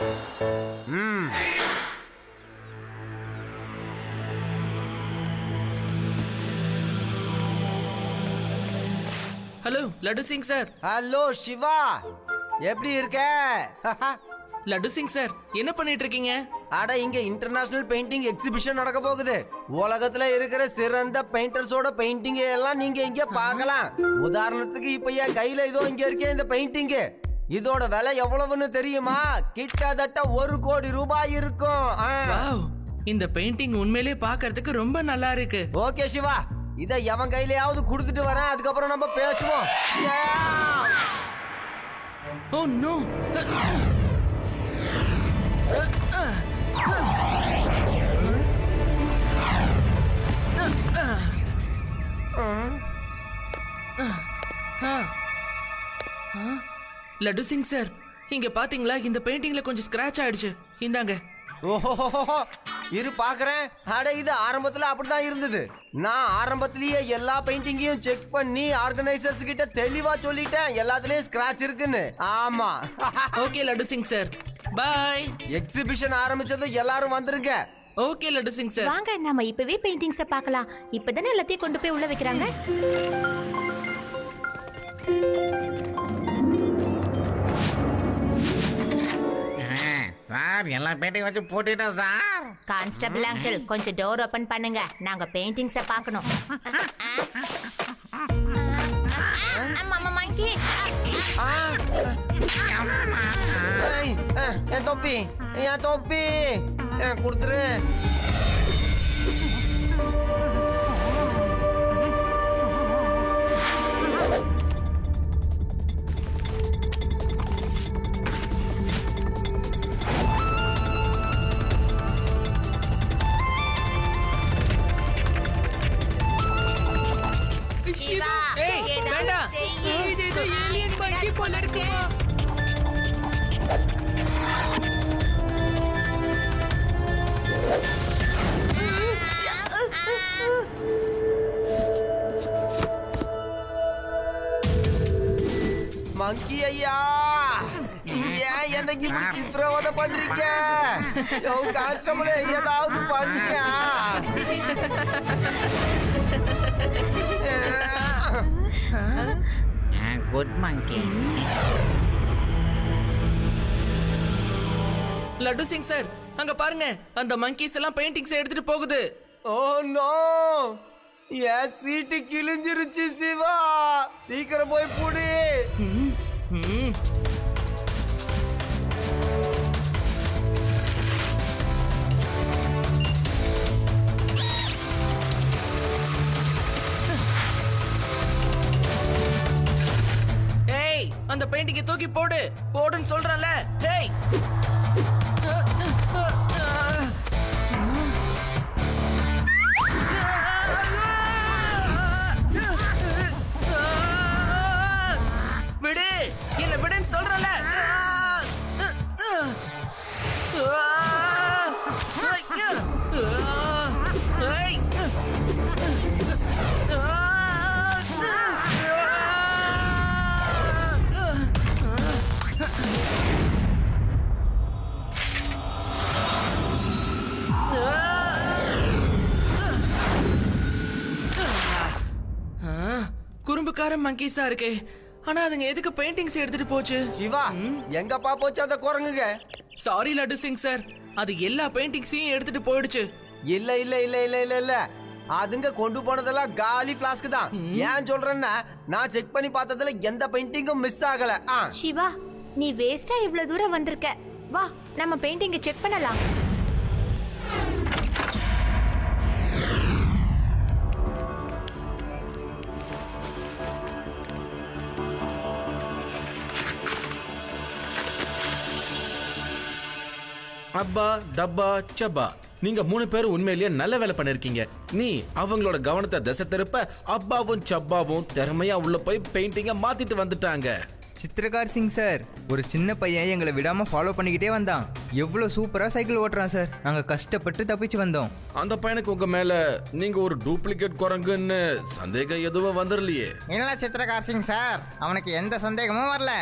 Hello Laddu Singh sir. Hello Shiva, எப்படி இருக்க? Laddu Singh sir, என்ன பண்ணிட்டு இருக்கீங்க? அட, இங்க இன்டர்நேஷனல் பெயிண்டிங் எக்ஸிபிஷன் நடக்க போகுது. உலகத்துல இருக்கிற சிறந்த பெயிண்டர்ஸோட பெயிண்டிங் எல்லாம் நீங்க இங்க பார்க்கலாம். உதாரணத்துக்கு இப்ப என் கையில இதோ இங்க இருக்கே இந்த பெயிண்டிங். இதோட விலை எவ்வளவுன்னு தெரியுமா? கிட்டத்தட்ட 1 கோடி ரூபாய் இருக்கும். இந்த பெயிண்டிங் உண்மையிலே பார்க்கிறதுக்கு ரொம்ப நல்லா இருக்கு. ஓகே சிவா, இத எவன் கையிலயாவது குடுத்துட்டு வரேன், அதுக்கப்புறம் நம்ம பேசுவோம். Oh no. Laddu Singh sir, இங்க பாத்தீங்களா? இந்த பெயிண்டிங்ல கொஞ்சம் ஸ்கிராட்ச் ஆயிடுச்சு. இந்தாங்க. ஓஹோ, இரு பாக்குறேன். அட, இது ஆரம்பத்துல அப்படிதான் இருந்தது. நான் ஆரம்பத்திலேயே எல்லா பெயிண்டிங்கையும் செக் பண்ணி ஆர்கனைசர்ஸ் கிட்ட தெளிவா சொல்லிட்டேன் எல்லாத்துலயும் ஸ்கிராட்ச் இருக்குன்னு. ஆமா. Okay Laddu Singh sir, bye. Exhibition ஆரம்பிச்சது எல்லாரும் வந்துருங்க. ஓகே லட்டு சிங் சார், வாங்க நாம இப்பவே பெயிண்டிங்ஸ் பார்க்கலாம். இப்பதானே எல்லாத்தையும் கொண்டு போய் உள்ள வைக்கிறாங்க. சார், எல்லா பெயிண்டிங் வச்சு போட்டுட்டோம் சார். கான்ஸ்டபிள் அங்கிள், கொஞ்சம் டோர் ஓபன் பண்ணுங்க. நாங்க பெயிண்டிங்ஸ் பார்க்கணும். என் தொப்பி, என் தொப்பி கொடுத்துரு. மங்கி ஐயா, ஏன் எனக்கு இப்படி சித்திரவதை பண்றீங்க? கான்ஸ்டபிளே, ஏதாவது பண்ணுங்க. குட் மங்கி. லட்டு சிங் சார், அங்க பாருங்க. அந்த மங்கீஸ் எல்லாம் பெயிண்டிங்ஸ் எடுத்துட்டு போகுது. ஓ நோ, என் சீட்டு கிழிஞ்சிருச்சு சிவா. சீக்கிரம் போய் புடி. ஏய், அந்த பெயிண்டிங்கை தூக்கி போடு. போடுன்னு சொல்றல. ஏய், விடு, என்ன விடுன்னு சொல்றல. குறும்புக்கார மங்கீஸா இருக்கே. ஆனா அதுங்க எதுக்கு பெயிண்டிங்ஸ் எடுத்துட்டு போச்சு? சிவா, எங்கப்பா போச்சு அந்த குரங்குங்க? சாரி லட்டு சிங் சார், அது எல்லா பெயிண்டிங்ஸையும் எடுத்துட்டு போயிடுச்சு. இல்ல இல்ல இல்ல இல்ல இல்ல இல்ல, அதுங்க கொண்டு போனதெல்லாம் காலி பிளாஸ்க் தான். ஏன் சொல்றேன்னா, நான் செக் பண்ணி பார்த்ததுல எந்த பெயிண்டிங்கும் மிஸ் ஆகல. சிவா, நீ வேஸ்டா இவ்வளவு தூரம் வந்திருக்க. வா, நம்ம பெயிண்டிங்க செக் பண்ணலாம். அப்பா டப்பா சப்பா, நீங்க 3 பேரும் உண்மையிலேயே நல்ல வேலை பண்ணிருக்கீங்க. நீ அவங்களோட கவனத்தை திசை திருப்ப அப்பாவும் சப்பாவும் திறமையா உள்ள போய் பெயிண்டிங்க மாத்திட்டு வந்துட்டாங்க. சித்திரகார் சிங் சார், ஒரு சின்ன பையன் எங்களை விடாம ஃபாலோ பண்ணிக்கிட்டே வந்தான். எவ்வளவு சூப்பரா சைக்கிள் ஓட்டுறான் சார். நாங்க கஷ்டப்பட்டு தப்பிச்சு வந்தோம். அந்த பையனுக்கு உங்க மேல நீங்க ஒரு டூப்ளிகேட் குரங்குன்னு சந்தேகம் எதுவும் வந்துடலையே? இல்ல சித்திரகார் சிங் சார், அவனுக்கு எந்த சந்தேகமும் வரல.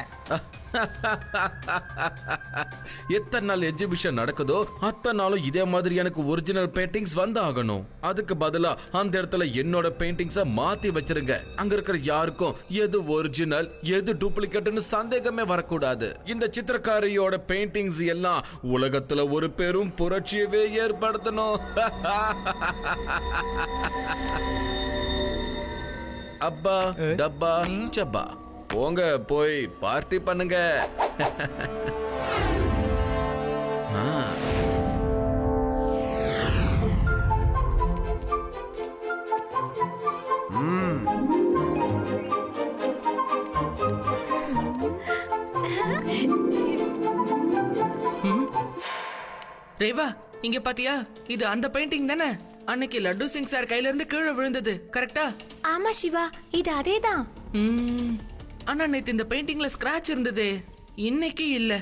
எத்தனை நாள் எக்ஸிபிஷன் நடக்குதோ அத்தனை நாளும் இதே மாதிரி எனக்கு ஒரிஜினல் பெயிண்டிங்ஸ் வந்தாகணும். அதுக்கு பதிலா அந்த இடத்துல என்னோட பெயிண்டிங்ஸ மாத்தி வச்சிருங்க. அங்க இருக்கிற யாருக்கும் எது ஒரிஜினல் எது டூப்ளிகேட்னு சந்தேகமே வரக்கூடாது. இந்த சித்திரக்காரியோட பெயிண்டிங்ஸ் எல்லாம் உலகத்துல ஒரு பெரும் புரட்சியவே ஏற்படுத்தணும். அப்பா டப்பா சப்பா, போங்க போய் பார்ட்டி பண்ணுங்க. ரேவா, இங்க பாத்தியா? இது அந்த பெயிண்டிங் தானே அன்னைக்கு லட்டு சிங் சார் கையில இருந்து கீழே விழுந்தது, கரெக்டா? ஆமா சிவா, இது அதேதான். ஆனா நேத்து இந்த பெயிண்டிங்ல ஸ்கிராட்ச் இருந்தது, இன்னைக்கு இல்ல.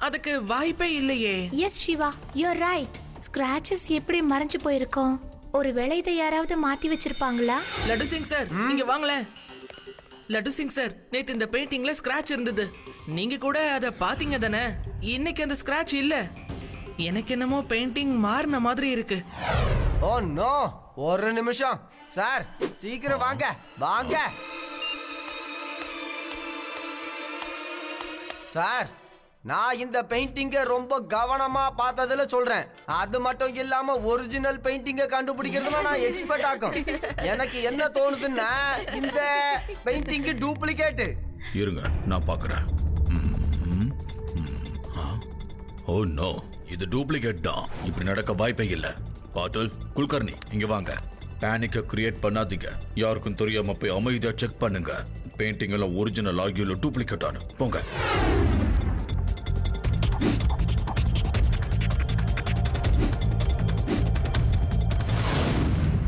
அதுக்கு வாய்ப்பே இல்லையே. Yes Shiva, your right. Scratches எப்படி மறைஞ்சு போயிருக்கோம்? ஒருவேளை இதை யாராவது மாத்தி வச்சிருப்பாங்களா? லட்டு சிங் சார், நீங்க வாங்களே. லட்டு சிங் சார், நேத்து இந்த பெயிண்டிங்ல ஸ்கிராட்ச் இருந்தது, நீங்க கூட அத பாத்தீங்க தானே? இன்னைக்கு அந்த ஸ்கிராட்ச் இல்ல. எனக்கு என்னமோ பெயிண்டிங் மாறின மாதிரி இருக்கு. ஓ நோ, ஒரு நிமிஷம் சார், சீக்கிரம் வாங்க வாங்க சார். நான் இந்த பெயிண்டிங்க ரொம்ப கவனமா பார்த்ததுல சொல்றேன். அது மட்டும் இல்லாம ஒரிஜினல் பெயிண்டிங்க கண்டுபிடிக்கிறதுல நான் எக்ஸ்பர்ட் ஆகும். எனக்கு என்ன தோணுதுன்னா இந்த பெயிண்டிங் டூப்ளிகேட். இருங்க, நான் பாக்குறேன். ஓ நோ, இது டூப்ளிகேட் தான். இப்படி நடக்க வாய்ப்பே இல்ல. பாட்டில், குல்கர்னி, இங்க வாங்க. பேனிக்க கிரியேட் பண்ணாதீங்க. யாருக்கும் தெரியாம போய் அமைதியா செக் பண்ணுங்க. பெயிண்டிங் எல்லாம் ஒரிஜினல் ஆகியோல டூப்ளிகேட் ஆன. போங்க.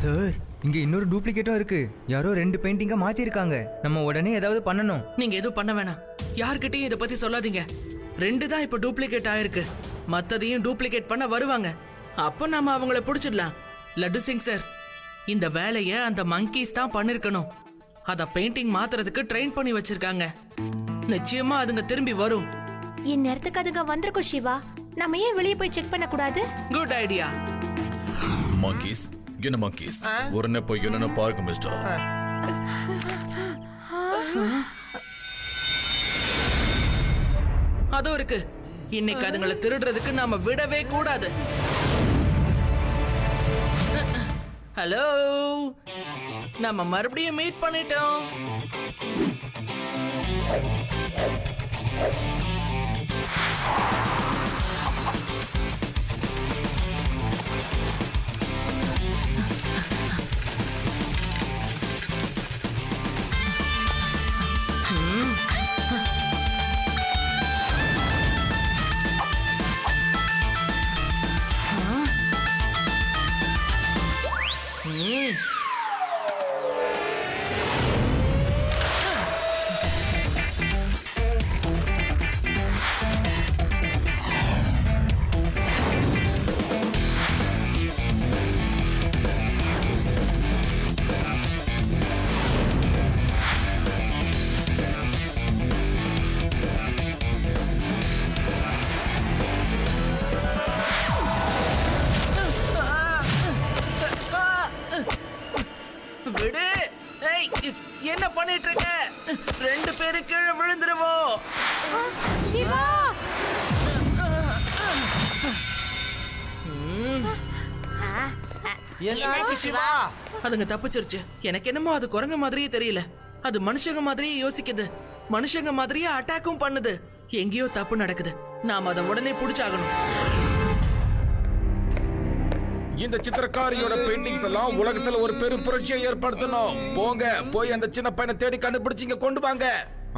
சார், இங்க இன்னொரு டூப்ளிகேட்டும் இருக்கு. யாரோ 2 பெயிண்டிங்க மாத்தி இருக்காங்க. நம்ம உடனே ஏதாவது பண்ணணும். நீங்க எதுவும் பண்ண வேணாம். யார்கிட்டயும் இத பத்தி சொல்லாதீங்க. 2 தான் இப்ப டூப்ளிகேட் ஆயிருக்கு. மத்ததையும் டூப்ளிகேட் பண்ண வருவாங்க. அப்ப நாம அவங்கள புடிச்சிடலாம். லட்டு சிங் சார், இந்த வேலைய அந்த மங்கீஸ் தான் பண்ணிருக்கணும். அத பெயிண்டிங் மாத்துறதுக்கு ட்ரெயின் பண்ணி வச்சிருக்காங்க. நிச்சயமா அதுங்க திரும்பி வரும். இந்நேரத்துக்கு அதுங்க வந்திருக்கும் சிவா. நம்ம ஏன் வெளியே போய் செக் பண்ண கூடாது? Good idea. மங்கீஸ், என்ன மங்கீஸ்? உடனே போய் என்னன்னு பாருங்க மிஸ்டர். அதுவும் இருக்கு. இன்னைக்கு அதுங்களை திருடுறதுக்கு நாம விடவே கூடாது. ஹலோ, நம்ம மறுபடியும் மீட் பண்ணிட்டோம். விடு. ஏய், என்ன பண்ணிட்டு இருக்க? 2 பேரு கீழே விழுந்துருவோம். சிவா, என்னாச்சு சிவா? அதுங்க தப்பிச்சிருச்சு. எனக்கு என்னமோ அது குரங்கு மாதிரியே தெரியல. அது மனுஷங்க மாதிரியே யோசிக்குது. மனுஷங்க மாதிரியே அட்டாக்கும் பண்ணுது. எங்கேயோ தப்பு நடக்குது. நாம அதை உடனே புடிச்சாகணும். இந்த சித்திரக்காரியோட பெயிண்டிங்ஸ் எல்லாம் உலகத்துல ஒரு பெரும் புரட்சியை ஏற்படுத்தணும். போங்க, போய் அந்த சின்ன பையனை தேடி கண்டுபிடிச்சிங்க கொண்டு வாங்க.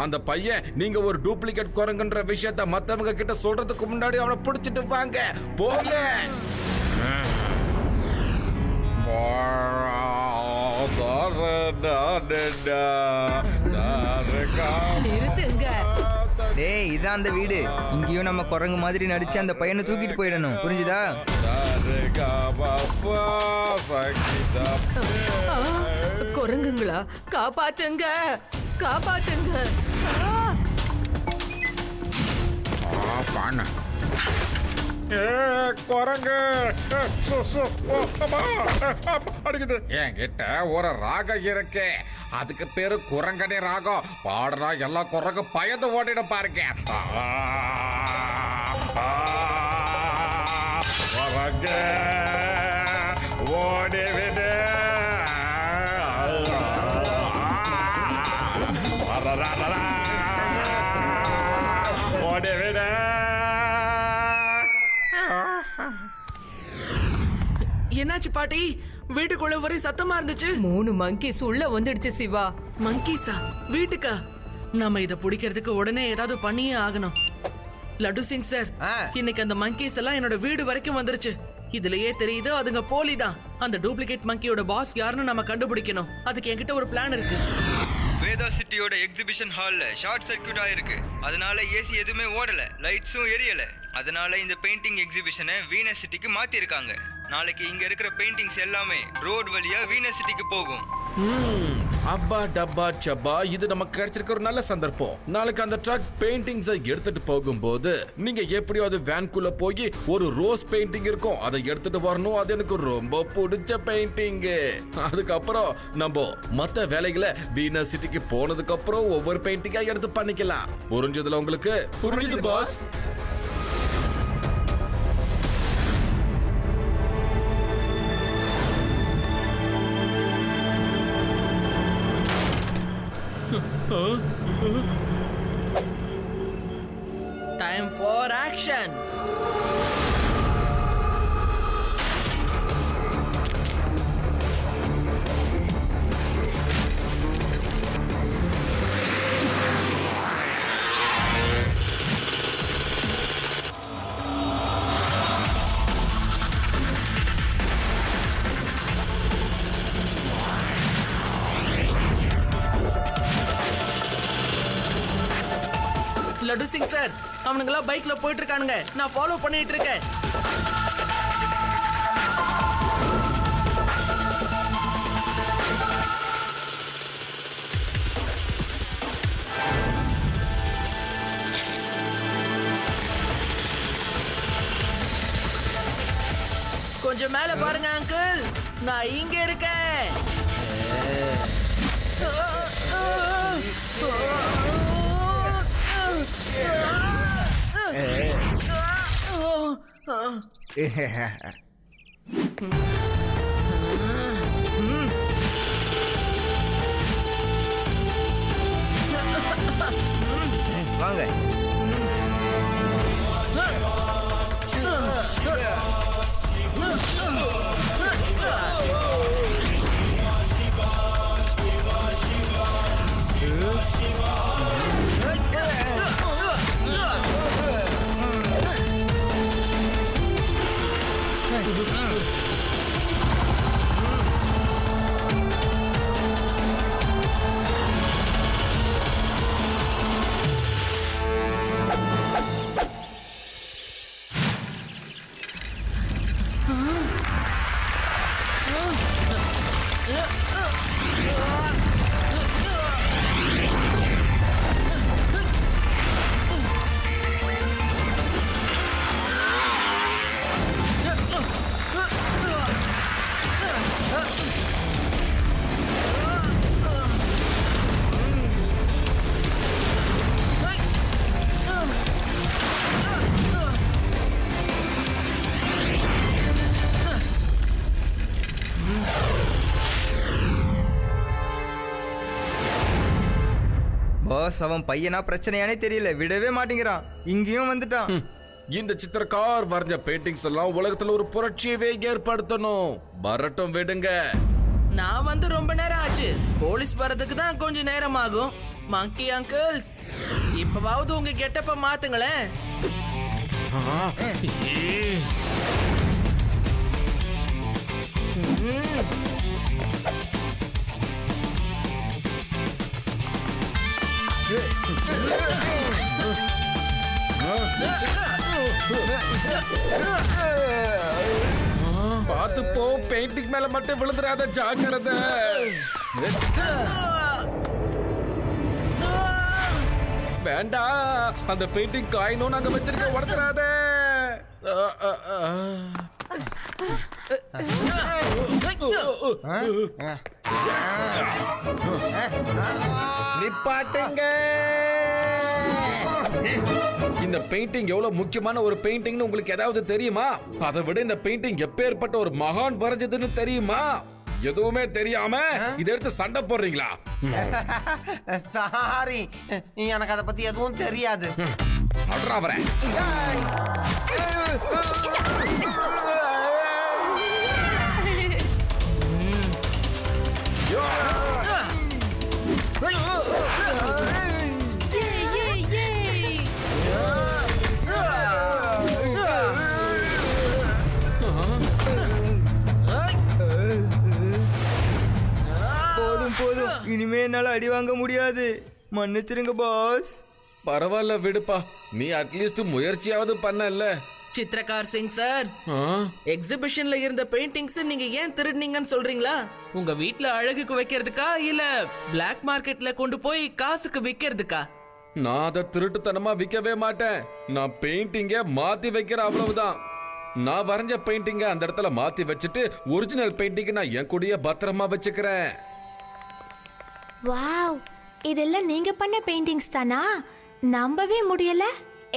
அந்த பையன் நீங்க ஒரு டூப்ளிகேட் குரங்குன்ற விஷயத்த மத்தவங்க கிட்ட சொல்றதுக்கு முன்னாடி அவனை பிடிச்சிட்டு வாங்க. போங்க. நிறுத்துங்க. டேய் இதான் அந்த வீடு. இங்கேயும் நம்ம குரங்கு மாதிரி நடிச்சு அந்த பையனை தூக்கிட்டு போயிடணும். புரிஞ்சுதா? குரங்குங்களா, காப்பாத்துங்க, காப்பாத்துங்க. குரங்கு என்கிட்ட ஒரு ராகம் இருக்கு. அதுக்கு பேரு குரங்கனே ராகம். பாடுறா எல்லா குரங்கு பயந்து ஓடிட பாருங்க. குரங்கு ஓடிவிடு. ஓடிவிடு. என்னாச்சு பாட்டி? வீட்டுக்குள்ள ஒரே சத்தமா இருந்துச்சு. 3 monkeys உள்ள வந்துடுச்சு சிவா. மங்கீஸா? வீட்டுக்கா? நாம இத பிடிக்கிறதுக்கு உடனே ஏதாவது பண்ணியே ஆகணும். லட்டு சிங் சார், இன்னைக்கு அந்த மங்கீஸ் எல்லாம் என்னோட வீடு வரைக்கும் வந்துருச்சு. இதுலயே தெரியுது அதுங்க போலிதான். அந்த டூப்ளிகேட் மங்கியோட பாஸ் யாருன்னு நம்ம கண்டுபிடிக்கணும். அதுக்கு என்கிட்ட ஒரு பிளான் இருக்கு. வேதா சிட்டியோட எக்ஸிபிஷன் ஹால்ல ஷார்ட் சர்க்யூட் ஆயிருக்கு. அதனால ஏசி எதுவுமே ஓடல, லைட்ஸும் எரியல. அதனால இந்த பெயிண்டிங் எக்ஸிபிஷனை வீனஸ் சிட்டிக்கு மாத்தி இருக்காங்க. நாளைக்கு இங்க இருக்கிற பெயிண்டிங்ஸ் எல்லாமே ரோட் வழியா வீனஸ் சிட்டிக்கு போகும். அப்பா டப்பா சப்பா, இது நமக்கு கிடைச்சிருக்க ஒரு நல்ல சந்தர்ப்பம். நாளைக்கு அந்த ட்ரக் பெயிண்டிங்ஸ் எடுத்துட்டு போகும்போது நீங்க எப்படியோ அது வேன்குள்ள போய் ஒரு ரோஸ் பெயிண்டிங் இருக்கும், அதை எடுத்துட்டு வரணும். அது எனக்கு ரொம்ப பிடிச்ச பெயிண்டிங். அதுக்கப்புறம் நம்ம மத்த வேலைகளை வீனஸ் சிட்டிக்கு போனதுக்கு அப்புறம் ஒவ்வொரு பெயிண்டிங்கா எடுத்து பண்ணிக்கலாம். புரிஞ்சதுல உங்களுக்கு? புரிஞ்சது boss. Time for action. Laddu Singh sir, அவனுங்களா பைக்ல போயிட்டு இருக்கானுங்க. நான் ஃபாலோ பண்ணிட்டு இருக்கேன். கொஞ்சம் மேல பாருங்க அங்கிள், நான் இங்க இருக்கேன். வாங்க. பாஸ், அவன் பையனா பிரச்சனையானே தெரியல, விடவே மாட்டேங்கிறான். இங்கேயும் வந்துட்டான். இந்த சித்திரக்கார் வரைஞ்ச பெயிண்டிங்ஸ் எல்லாம் உலகத்துல ஒரு புரட்சியவே ஏற்படுத்தணும். வரட்டும் விடுங்க. நான் வந்து ரொம்ப நேரம் ஆச்சு. போலீஸ் வரதுக்கு தான் கொஞ்சம் நேரம் ஆகும். மங்கி அங்கிள்ஸ், இப்பவாவது உங்க கெட்டப்ப மாத்துங்களேன். பார்த்து போ, பெயிண்டிங் மேல மட்டும் விழுந்துடாத, ஜாக்கிரதை. வேண்டாம், அந்த பெயிண்டிங் காயணும் அங்க வச்சிருக்க, உடச்சிடாத. நிப்பாட்டுங்க. இந்த பெயிண்டிங் எவ்வளவு முக்கியமான ஒரு பெயிண்டிங்னு உங்களுக்கு ஏதாவது தெரியுமா? அதை விட இந்த பெயிண்டிங் எப்பேற்பட்ட ஒரு மகான் வரைஞ்சதுன்னு தெரியுமா? எதுவுமே தெரியாம இத எடுத்து சண்டை போடுறீங்களா? சாரி, எனக்கு அதை பத்தி எதுவும் தெரியாது. அட்ரா வரேன். போதும், இனிமே என்னால அடி வாங்க முடியாது. மன்னிச்சிருங்க பாஸ். பரவாயில்ல விடுப்பா, நீ அட்லீஸ்ட் முயற்சியாவது பண்ணல. சித்ரகார் சிங் சார், எக்ஸிபிஷன்ல இருந்த பெயிண்டிங்ஸ் நீங்க ஏன் திருடுனீங்கன்னு சொல்றீங்களா? உங்க வீட்ல அழகுக்கு வைக்கிறதுக்கா இல்ல பிளாக் மார்க்கெட்ல கொண்டு போய் காசுக்கு விக்கிறதுக்கா? நான் அதை திருட்டுத்தனமா விற்கவே மாட்டேன். நான் பெயிண்டிங்க மாத்தி வைக்கிற அவ்வளவுதான். நான் வரைஞ்ச பெயிண்டிங்க அந்த இடத்துல மாத்தி வச்சுட்டு ஒரிஜினல் பெயிண்டிங் நான் என் கூடயே பத்திரமா வச்சுக்கிறேன். வாவ், இதெல்லாம் நீங்க பண்ண பெயிண்டிங்ஸ் தானா? நம்பவே முடியல.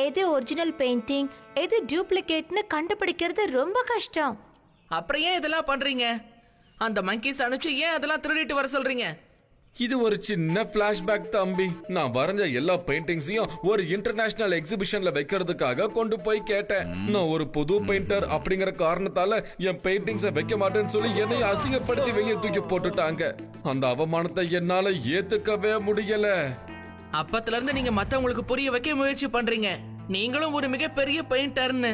எது ஒரிஜினல் பெயிண்டிங் எது டூப்ளிகேட்னு கண்டுபிடிக்கிறது ரொம்ப கஷ்டம். அப்புறம் ஏன் இதெல்லாம் பண்றீங்க? அந்த மங்கீஸ் அனுப்பிச்சு ஏன் அதெல்லாம் திருடிட்டு வர சொல்றீங்க? இது ஒரு சின்ன பிளாஷ்பேக் தம்பி. நான் வரைஞ்ச எல்லா பெயிண்டிங்ஸையும் ஒரு இன்டர்நேஷனல் எக்ஸிபிஷன்ல வைக்கிறதுக்காக கொண்டு போய் கேட்டேன். நான் ஒரு புது பெயிண்டர் அப்படிங்கிற காரணத்தால என் பெயிண்டிங்ஸை வைக்க மாட்டேன்னு சொல்லி என்னை அசிங்கப்படுத்தி வெளியே தூக்கி போட்டுட்டாங்க. அந்த அவமானத்தை என்னால ஏத்துக்கவே முடியல. அப்பத்துல இருந்து நீங்க மத்தவங்களுக்கு புரிய வைக்க முயற்சி பண்றீங்க நீங்களும் ஒரு மிகப்பெரிய பெயிண்டர்னு.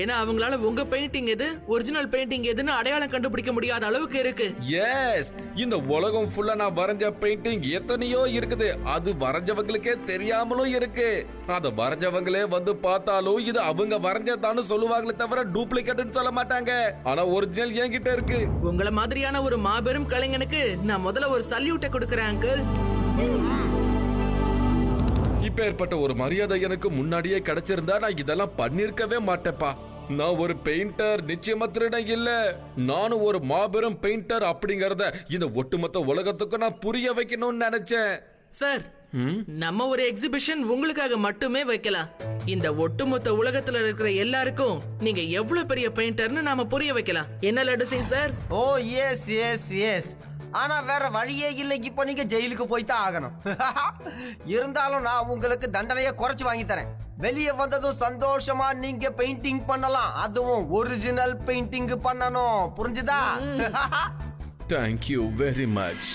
ஏன்னா அவங்களால உங்க பெயிண்டிங் எது ஒரிஜினல் பெயிண்டிங் எதுன்னு அடையாளம் கண்டுபிடிக்க முடியாத அளவுக்கு இருக்கு. எஸ், இந்த உலகம் ஃபுல்லா நான் வரைஞ்ச பெயிண்டிங் எத்தனையோ இருக்குது. அது வரைஞ்சவங்களுக்கே தெரியாமலும் இருக்கு. அத வரைஞ்சவங்களே வந்து பார்த்தாலும் இது அவங்க வரைஞ்சதான்னு சொல்லுவாங்களே தவிர டூப்ளிகேட்னு சொல்ல மாட்டாங்க. ஆனா ஒரிஜினல் என்கிட்ட இருக்கு. உங்களை மாதிரியான ஒரு மாபெரும் கலைஞனுக்கு நான் முதல்ல ஒரு சல்யூட்டை கொடுக்கறேன் அங்கிள். இப்ப ஏற்பட்ட ஒரு மரியாதை எனக்கு முன்னாடியே கிடைச்சிருந்தா நான் இதெல்லாம் பண்ணிருக்கவே மாட்டேப்பா. நான் ஒரு பெயிண்டர், நிச்சயமா திருடன் இல்ல. நானும் ஒரு மாபெரும் பெயிண்டர் அப்படிங்கறத இந்த ஒட்டுமொத்த உலகத்துக்கு நான் புரிய வைக்கணும்னு நினைச்சேன். சார், நம்ம ஒரு எக்ஸிபிஷன் உங்களுக்காக மட்டுமே வைக்கலாம். இந்த ஒட்டுமொத்த உலகத்துல இருக்கிற எல்லாருக்கும் நீங்க எவ்வளவு பெரிய பெயிண்டர்னு நாம புரிய வைக்கலாம். என்ன லட்டு சிங் சார்? ஓ எஸ் எஸ் எஸ். ஆனா வேற வழியே இல்லை. இப்ப நீங்க ஜெயிலுக்கு போய்தான் ஆகணும். இருந்தாலும் நான் உங்களுக்கு தண்டனையை குறைச்சு வாங்கி தரேன். வெளியே வந்ததும் சந்தோஷமா நீங்க பெயிண்டிங் பண்ணலாம். அதுவும் ஒரிஜினல் பெயிண்டிங் பண்ணணும். புரிஞ்சுதா? Thank you very much.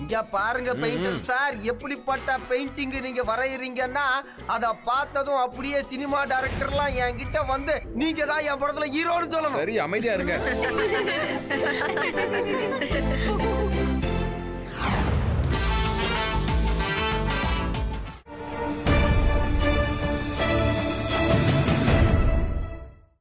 இங்க பாருங்க பெயிண்டர் சார், எப்படிப்பட்ட பெயிண்டிங் நீங்க வரையறீங்கன்னா அத பார்த்ததும் அப்படியே சினிமா டைரக்டர்லாம் என்கிட்ட வந்து நீங்க தான் என் படத்துல ஹீரோன்னு சொல்லணும். சரி, அமைதியா இருங்க.